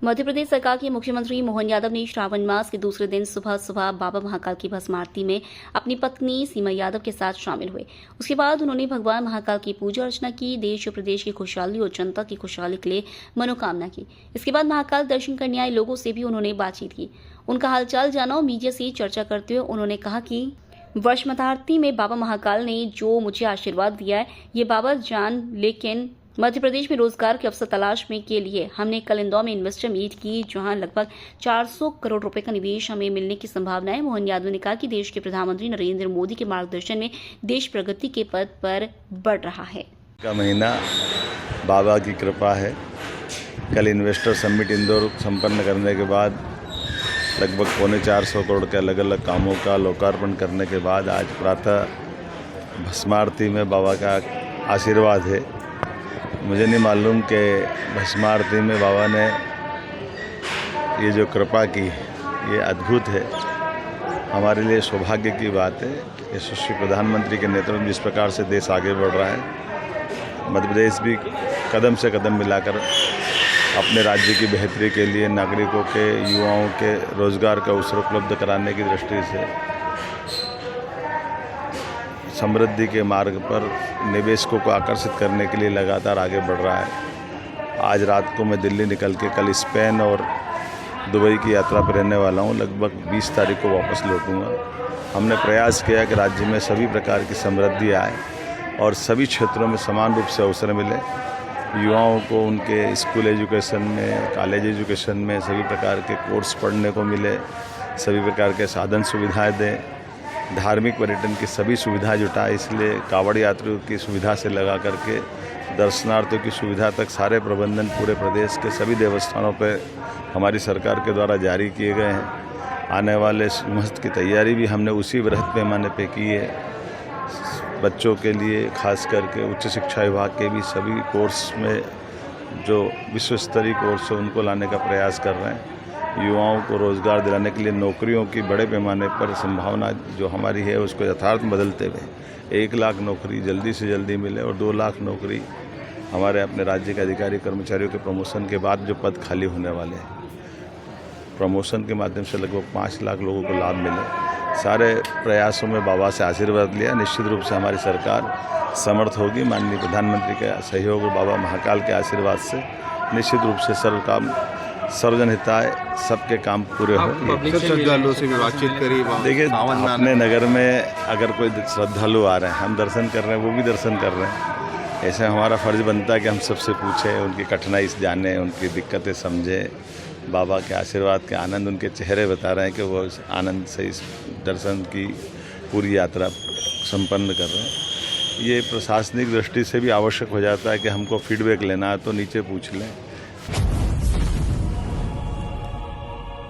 मध्य प्रदेश सरकार के मुख्यमंत्री मोहन यादव ने श्रावण मास के दूसरे दिन सुबह सुबह बाबा महाकाल की भस्म आरती में अपनी पत्नी सीमा यादव के साथ शामिल हुए। उसके बाद उन्होंने भगवान महाकाल की पूजा अर्चना की, देश और प्रदेश की खुशहाली और जनता की खुशहाली के लिए मनोकामना की। इसके बाद महाकाल दर्शन करने आए लोगों से भी उन्होंने बातचीत की, उनका हालचाल जाना और मीडिया से चर्चा करते हुए उन्होंने कहा कि वर्ष मतारती में बाबा महाकाल ने जो मुझे आशीर्वाद दिया है ये बाबा जान, लेकिन मध्य प्रदेश में रोजगार के अवसर तलाश में के लिए हमने कल इंदौर में इन्वेस्टर मीट की, जहां लगभग 400 करोड़ रुपए का निवेश हमें मिलने की संभावना है। मोहन यादव ने कहा कि देश के प्रधानमंत्री नरेंद्र मोदी के मार्गदर्शन में देश प्रगति के पथ पर बढ़ रहा है। का महीना बाबा की कृपा है। कल इन्वेस्टर समिट इंदौर संपन्न करने के बाद लगभग 450 करोड़ के अलग अलग कामों का लोकार्पण करने के बाद आज प्रातः भस्मारती में बाबा का आशीर्वाद है। मुझे नहीं मालूम कि भस्म आरती में बाबा ने ये जो कृपा की ये अद्भुत है। हमारे लिए सौभाग्य की बात है। यशस्वी प्रधानमंत्री के नेतृत्व में जिस प्रकार से देश आगे बढ़ रहा है, मध्य प्रदेश भी कदम से कदम मिलाकर अपने राज्य की बेहतरी के लिए नागरिकों के, युवाओं के रोजगार का अवसर उपलब्ध कराने की दृष्टि से समृद्धि के मार्ग पर निवेशकों को आकर्षित करने के लिए लगातार आगे बढ़ रहा है। आज रात को मैं दिल्ली निकल के कल स्पेन और दुबई की यात्रा पर रहने वाला हूं। लगभग 20 तारीख को वापस लौटूंगा। हमने प्रयास किया कि राज्य में सभी प्रकार की समृद्धि आए और सभी क्षेत्रों में समान रूप से अवसर मिले। युवाओं को उनके स्कूल एजुकेशन में, कॉलेज एजुकेशन में सभी प्रकार के कोर्स पढ़ने को मिले, सभी प्रकार के साधन सुविधाएँ दें, धार्मिक पर्यटन की सभी सुविधा जुटाए। इसलिए कावड़ यात्रियों की सुविधा से लगा करके दर्शनार्थियों की सुविधा तक सारे प्रबंधन पूरे प्रदेश के सभी देवस्थानों पर हमारी सरकार के द्वारा जारी किए गए हैं। आने वाले मस्त की तैयारी भी हमने उसी बृहद पैमाने पे की है। बच्चों के लिए खास करके उच्च शिक्षा विभाग के भी सभी कोर्स में जो विश्व स्तरीय कोर्स है उनको लाने का प्रयास कर रहे हैं। युवाओं को रोज़गार दिलाने के लिए नौकरियों की बड़े पैमाने पर संभावना जो हमारी है उसको यथार्थ बदलते हुए 1 लाख नौकरी जल्दी से जल्दी मिले और 2 लाख नौकरी हमारे अपने राज्य के अधिकारी कर्मचारियों के प्रमोशन के बाद जो पद खाली होने वाले हैं, प्रमोशन के माध्यम से लगभग 5 लाख लोगों को लाभ मिले। सारे प्रयासों में बाबा से आशीर्वाद लिया। निश्चित रूप से हमारी सरकार समर्थ होगी। माननीय प्रधानमंत्री के सहयोग और बाबा महाकाल के आशीर्वाद से निश्चित रूप से सर्वजन हिताय सबके काम पूरे हो। श्रद्धालुओं से भी बातचीत करी। देखिए, अपने नगर में अगर कोई श्रद्धालु आ रहे हैं, हम दर्शन कर रहे हैं, वो भी दर्शन कर रहे हैं। ऐसे हमारा फर्ज बनता है कि हम सबसे पूछें, उनकी कठिनाई जानें, उनकी दिक्कतें समझें। बाबा के आशीर्वाद के आनंद उनके चेहरे बता रहे हैं कि वो आनंद से इस दर्शन की पूरी यात्रा संपन्न कर रहे हैं। ये प्रशासनिक दृष्टि से भी आवश्यक हो जाता है कि हमको फीडबैक लेना है तो नीचे पूछ लें।